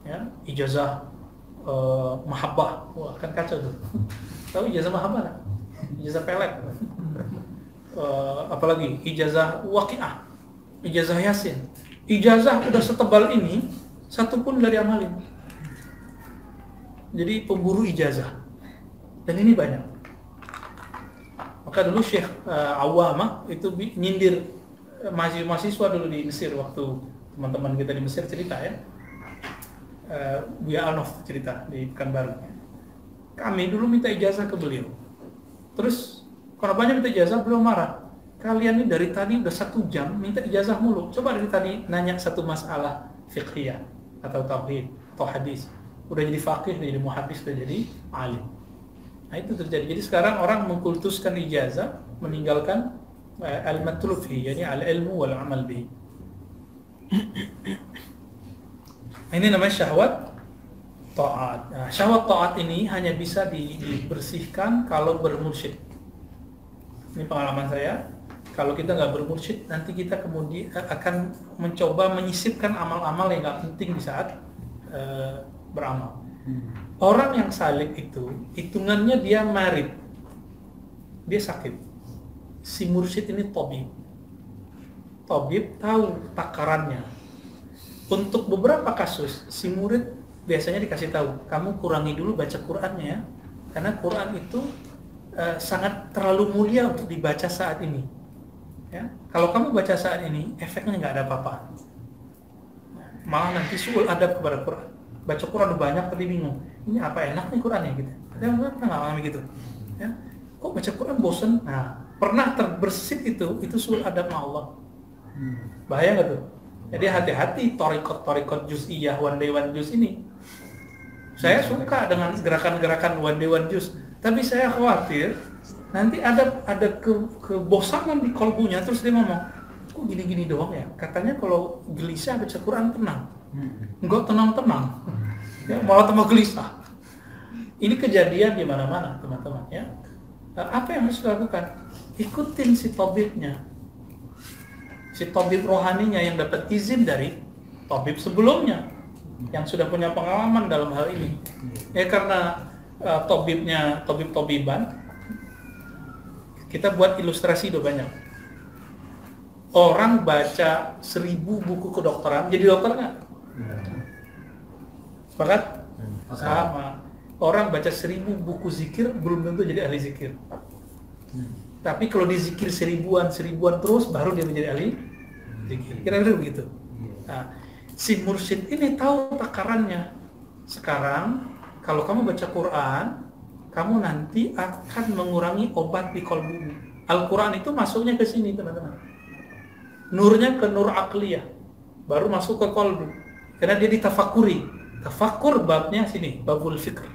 ya, ijazah mahabbah, wah kan kacau tuh. Tahu ijazah mahabbah kan? Ijazah pelet. Apalagi ijazah waqiah, ijazah yasin, ijazah udah setebal ini, satu pun dari amalin. Jadi pemburu ijazah, dan ini banyak. Maka dulu Syekh Awamah itu nyindir mahasiswa dulu di Mesir, waktu teman-teman kita di Mesir cerita ya, Buya Anof cerita di Pekanbaru. Kami dulu minta ijazah ke beliau, terus karena banyak minta ijazah, beliau marah. Kalian ini dari tadi udah 1 jam minta ijazah mulu. Coba dari tadi nanya satu masalah fiqhiyah atau tauhid atau hadis, udah jadi faqih, udah jadi muhaddis, udah jadi alim. Nah itu terjadi. Jadi sekarang orang mengkultuskan ijazah, meninggalkan al-matlub fihi, yani al-ilmu wal amal bihi. Ini namanya syahwat ta'at. Nah, syahwat ta'at ini hanya bisa dibersihkan kalau bermursyid. Ini pengalaman saya. Kalau kita nggak bermursyid, nanti kita kemudian akan mencoba menyisipkan amal-amal yang nggak penting di saat beramal. Orang yang salik itu hitungannya dia marid, dia sakit. Si mursyid ini tabib tahu takarannya. Untuk beberapa kasus si murid biasanya dikasih tahu, kamu kurangi dulu baca Qur'annya ya, karena Qur'an itu sangat terlalu mulia untuk dibaca saat ini ya. Kalau kamu baca saat ini, efeknya nggak ada apa-apa, malah nanti suul adab kepada Qur'an. Baca Quran udah banyak tapi bingung, ini apa enak nih Qurannya gitu. Ada nggak pernah ngalami gitu ya? Kok baca Quran bosen? Nah, pernah terbersit itu suul adab sama Allah. Bahaya nggak tuh? Jadi hati-hati torikot juz'iyah one day one juz ini. Saya suka dengan gerakan-gerakan one day one juz, tapi saya khawatir nanti ada kebosanan di kolbunya, terus dia ngomong, kok gini-gini doang ya? Katanya kalau gelisah baca Quran tenang. Enggak tenang-tenang, ya, malah tambah gelisah. Ini kejadian di mana-mana, teman-teman ya. Apa yang harus dilakukan? Ikutin si tabibnya, si tabib rohaninya yang dapat izin dari tabib sebelumnya, yang sudah punya pengalaman dalam hal ini. Ya karena tabibnya tabib-tabiban, kita buat ilustrasi udah banyak. Orang baca 1000 buku kedokteran, jadi dokter nggak? Sepakat? Sama. Orang baca 1000 buku zikir, belum tentu jadi ahli zikir. Tapi kalau dizikir seribuan terus, baru dia menjadi ahli zikir. Kira-kira begitu. Nah, si mursyid ini tahu takarannya. Sekarang, kalau kamu baca Quran, kamu nanti akan mengurangi obat di kolbu. Al-Quran itu masuknya ke sini, teman-teman. Nurnya ke nur akliyah, baru masuk ke kolbu. Karena dia ditafakuri. Tafakur babnya sini, babul fikr.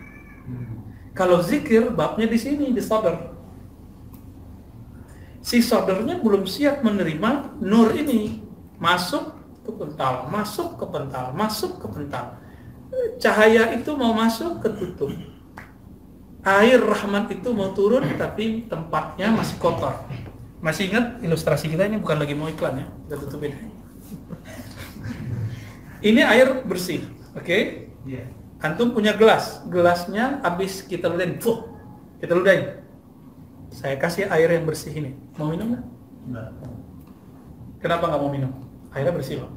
Kalau zikir babnya di sini, di sadar. Si sadarnya belum siap menerima nur ini, masuk ke pental, masuk ke pental, masuk ke pental. Cahaya itu mau masuk, ketutup. Air rahmat itu mau turun, tapi tempatnya masih kotor. Masih ingat ilustrasi kita ini? Bukan lagi mau iklan ya, kita tutupin. Ini air bersih, oke? Okay? Yeah. Antum punya gelasnya habis kita ludahin, kita ludahin. Saya kasih air yang bersih ini, mau minum nggak? Nggak. Kenapa nggak mau minum? Airnya bersih loh.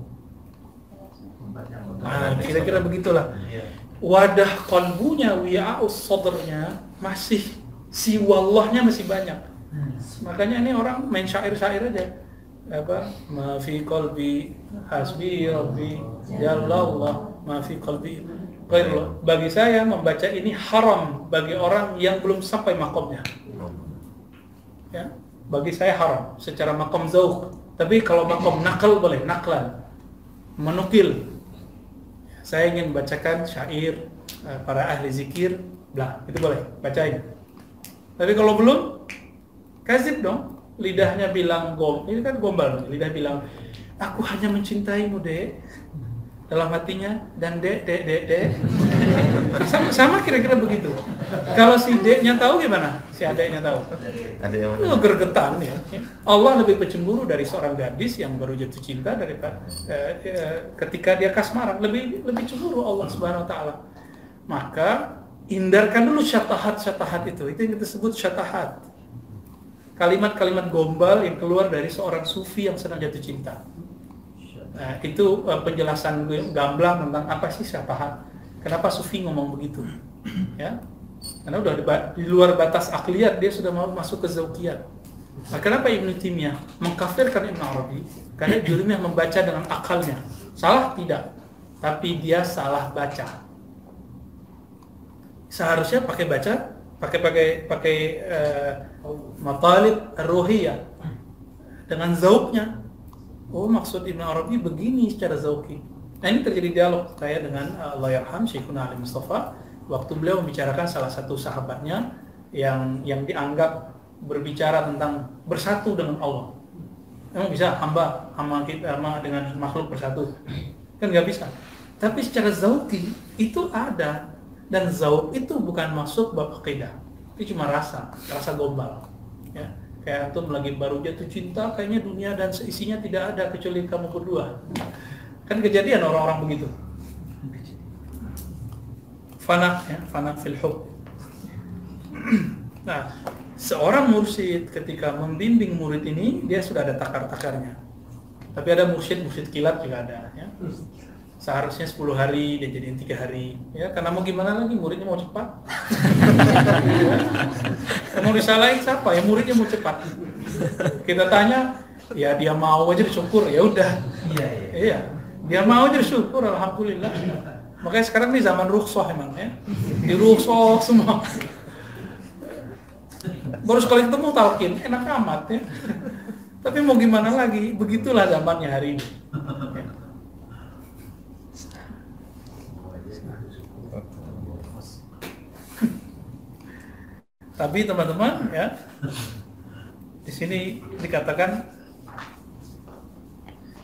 Nah, kira-kira begitulah. Wadah kolbunya, wi'a'us sadrnya masih, si wallahnya masih banyak. Makanya ini orang main syair-syair aja. Apa? Ma fi qalbi hasbi rabbi jallallah, ma fi qalbi ghairullah. Bagi saya membaca ini haram bagi orang yang belum sampai makomnya. Ya, bagi saya haram secara makom zauq. Tapi kalau makom nakal boleh, naklan, menukil. Saya ingin bacakan syair para ahli zikir, blah, itu boleh, bacain. Tapi kalau belum, kazib dong. Lidahnya bilang ini kan gombal, lidah bilang, aku hanya mencintaimu dek, dalam hatinya, dan dek. Sama kira-kira begitu. Kalau si deknya tahu gimana? Si adeknya tahu. Gergetan ya. Allah lebih pencemburu dari seorang gadis yang baru jatuh cinta daripada ketika dia kasmaran, lebih cemburu Allah Subhanahu wa taala. Maka hindarkan dulu syatahat itu yang kita sebut syatahat. Kalimat-kalimat gombal yang keluar dari seorang sufi yang sedang jatuh cinta. Nah, itu penjelasan gamblang tentang apa sih syatahat. Kenapa sufi ngomong begitu? Ya. Karena udah di luar batas akliyat, dia sudah mau masuk ke zaukiyat. Nah, kenapa Ibnu Taimiyah mengkafirkan Ibnu Arabi? Karena Ibnu Taimiyah membaca dengan akalnya. Salah tidak, tapi dia salah baca. Seharusnya pakai matalib ar-ruhiyah dengan zauknya. Oh, maksud Ibnu Arabi begini secara zauki. Nah, ini terjadi dialog saya dengan Allahyarham Syekhuna Ali Mustafa waktu beliau membicarakan salah satu sahabatnya yang dianggap berbicara tentang bersatu dengan Allah. Emang bisa hamba dengan makhluk bersatu? Kan nggak bisa. Tapi secara zauki itu ada, dan zauk itu bukan masuk bab akidah. Itu cuma rasa gombal. Ya. Kayak antum lagi baru jatuh cinta, kayaknya dunia dan seisinya tidak ada kecuali kamu berdua. Kan kejadian orang-orang begitu. Fanak fil hub. Nah, seorang mursyid ketika membimbing murid ini, dia sudah ada takar-takarnya. Tapi ada mursyid kilat juga ada. Ya. Seharusnya 10 hari, dia jadiin 3 hari. Ya, karena mau gimana lagi, muridnya mau cepat. Mau disalahin siapa? Ya muridnya mau cepat. Kita tanya, ya dia mau aja disyukur, ya udah. Iya. Dia mau aja disyukur, alhamdulillah. Makanya sekarang nih zaman rukhsah emang ya. Di rukhsah semua. Baru sekali ketemu talqin, enak amat ya. Tapi mau gimana lagi, begitulah zamannya hari ini. Ya. Tapi teman-teman ya, di sini dikatakan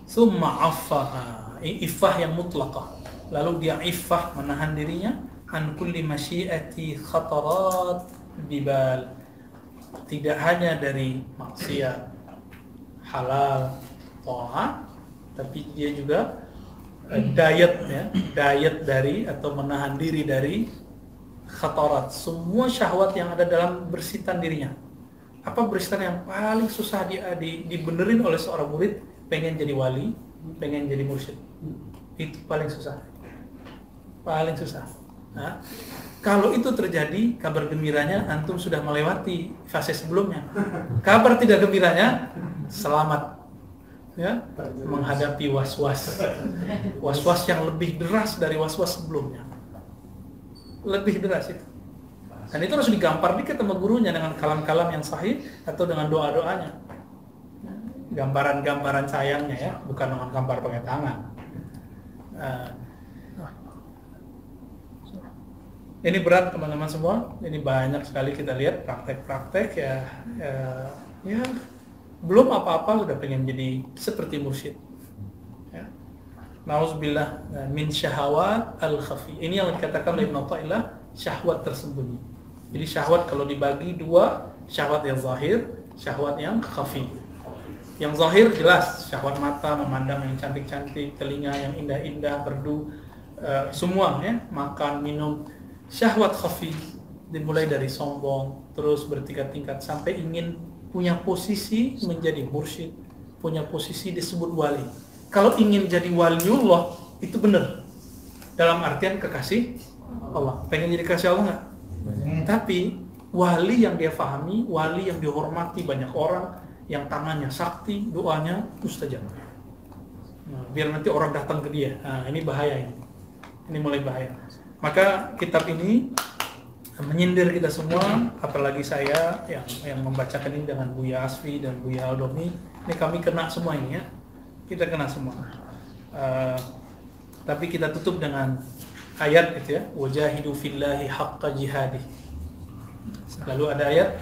summa affaha, iffah yang mutlaqah. Lalu dia iffah menahan dirinya an kulli masyiati khatarat bibal. Tidak hanya dari maksiat halal ta'at, tapi dia juga diet dari atau menahan diri dari khatarat, semua syahwat yang ada dalam bersitan dirinya. Apa bersitan yang paling susah dibenerin oleh seorang murid pengen jadi wali, pengen jadi mursyid? Itu paling susah. Nah, kalau itu terjadi, kabar gembiranya antum sudah melewati fase sebelumnya. Kabar tidak gembiranya, selamat ya, menghadapi was-was yang lebih deras dari was-was sebelumnya. Lebih deras itu. Dan itu harus digampar dikit sama gurunya dengan kalam-kalam yang sahih atau dengan doa-doanya. Gambaran-gambaran sayangnya ya, bukan dengan gambar pakai tangan. Ini berat teman-teman semua. Ini banyak sekali kita lihat praktek-praktek ya belum apa-apa sudah pengen jadi seperti mursyid. Ya. Nauzubillah min syahawat al-khafi. Ini yang dikatakan oleh Ibnu Athaillah, syahwat tersembunyi. Jadi syahwat kalau dibagi dua, syahwat yang zahir, syahwat yang khafi. Yang zahir jelas, syahwat mata memandang yang cantik-cantik, telinga yang indah-indah, merdu, semua ya, makan, minum. Syahwat khafi dimulai dari sombong, terus bertingkat-tingkat sampai ingin punya posisi menjadi mursyid, punya posisi disebut wali. Kalau ingin jadi waliullah itu benar. Dalam artian kekasih Allah. Pengen jadi kekasih Allah nggak? Tapi wali yang dia fahami, wali yang dihormati banyak orang, yang tangannya sakti, doanya mustajab. Nah, biar nanti orang datang ke dia. Nah, ini bahaya ini. Ini mulai bahaya. Maka kitab ini menyindir kita semua, apalagi saya yang membacakan ini dengan Buya Asfi dan Buya Aldomi. Ini kami kena semua ini ya. Kita kena semua. Tapi kita tutup dengan ayat itu ya, wajahidu fillahi haqqa jihadih. Lalu ada ayat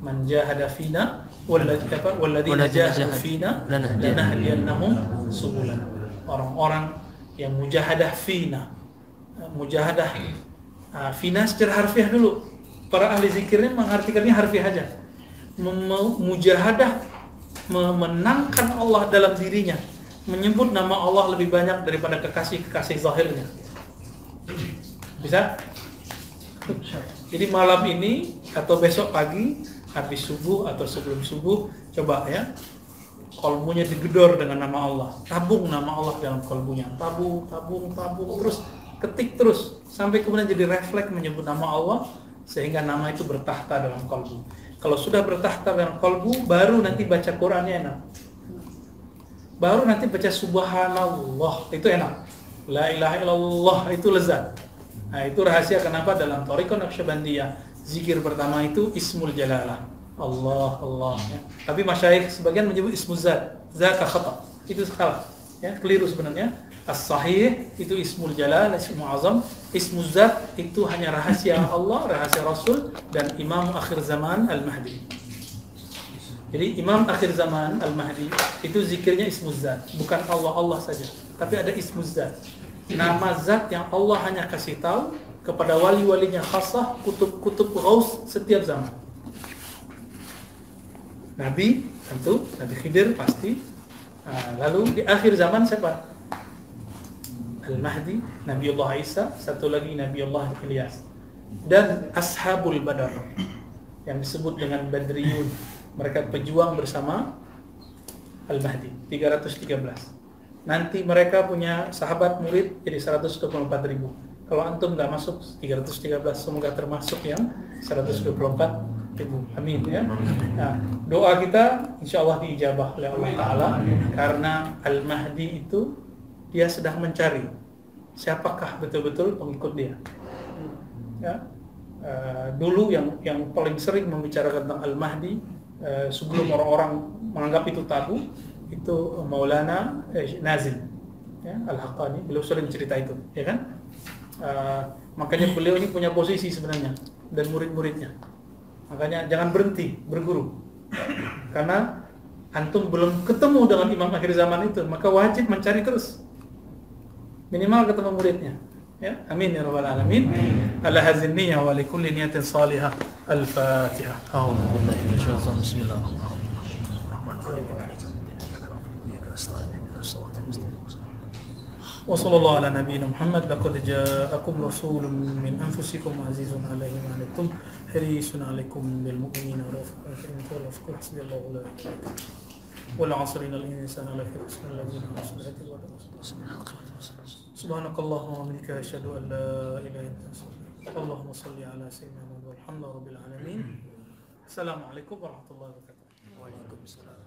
man jahada fina walladzina jahadu fina lanahdiyannahum subulana. Orang-orang yang mujahadah fina. Mujahadah fina secara harfiah dulu. Para ahli zikirnya mengartikannya harfiah aja. Mujahadah memenangkan Allah dalam dirinya, menyebut nama Allah lebih banyak daripada kekasih-kekasih zahirnya. Bisa? Jadi malam ini atau besok pagi habis subuh atau sebelum subuh, coba ya, kolbunya digedor dengan nama Allah, tabung nama Allah dalam kolbunya, tabung terus, ketik terus sampai kemudian jadi refleks menyebut nama Allah sehingga nama itu bertahta dalam kolbu. Kalau sudah bertahta dalam kolbu, baru nanti baca Qurannya enak, baru nanti baca subhanallah itu enak, la ilaha illallah itu lezat. Nah itu rahasia kenapa dalam Thariqah Naqsyabandiyah zikir pertama itu Ismul Jalalah, Allah ya. Tapi masyayikh sebagian menyebut Ismul Zat, zaka khata, itu salah ya, keliru sebenarnya. As-sahih itu Ismul Jalal, Ismul Azam. Ismul Zat itu hanya rahasia Allah, rahasia Rasul dan Imam akhir zaman Al-Mahdi. Jadi Imam akhir zaman Al-Mahdi itu zikirnya Ismul Zat, bukan Allah saja, tapi ada Ismul Zat, nama zat yang Allah hanya kasih tahu kepada wali-walinya khasah, kutub-kutub ghaus setiap zaman. Nabi tentu, Nabi Khidir pasti. Lalu di akhir zaman siapa? Al-Mahdi, Nabiullah Isa, satu lagi Nabiullah Ilyas. Dan Ashabul Badar yang disebut dengan Badriyun. Mereka pejuang bersama Al-Mahdi, 313. Nanti mereka punya sahabat murid jadi 124.000. Kalau antum nggak masuk 313, semoga termasuk yang 124.000. Amin ya. Nah, doa kita insya Allah diijabah oleh Allah Ta'ala karena Al-Mahdi itu dia sedang mencari siapakah betul-betul pengikut dia. Ya. Dulu yang paling sering membicarakan tentang Al-Mahdi sebelum orang-orang menganggap itu tabu itu Maulana Nazil ya, Al-Haqqani. Beliau sering cerita itu, ya kan? Makanya beliau ini punya posisi sebenarnya dan murid-muridnya. Makanya jangan berhenti berguru. Karena antum belum ketemu dengan imam akhir zaman itu, maka wajib mencari terus. Minimal ketemu muridnya. Ya, amin ya rabbal alamin. Ala hadzal niyyah wa li kulli niyatin salihah. Al-Fatihah. A'udzu billahi minasyaitonir rajim. Bismillahirrahmanirrahim. Wa sallallahu ala nabiyyina Muhammad. Laqad ja'akum rasulun min anfusikum azizun 'alaihi ma 'anittum harisun 'alaikum bil mu'minina raufur rahim. Hasbiyallahu la ilaha illa huwa wal 'asri innal insana lafi khusr allazina amanu Subhanakallahumma wa bihamdika asyhadu an la ilaha illa anta Allahumma shalli ala sayyidina Muhammad walhamdulillahi rabbil alamin. Assalamualaikum warahmatullahi wabarakatuh. Waalaikumsalam.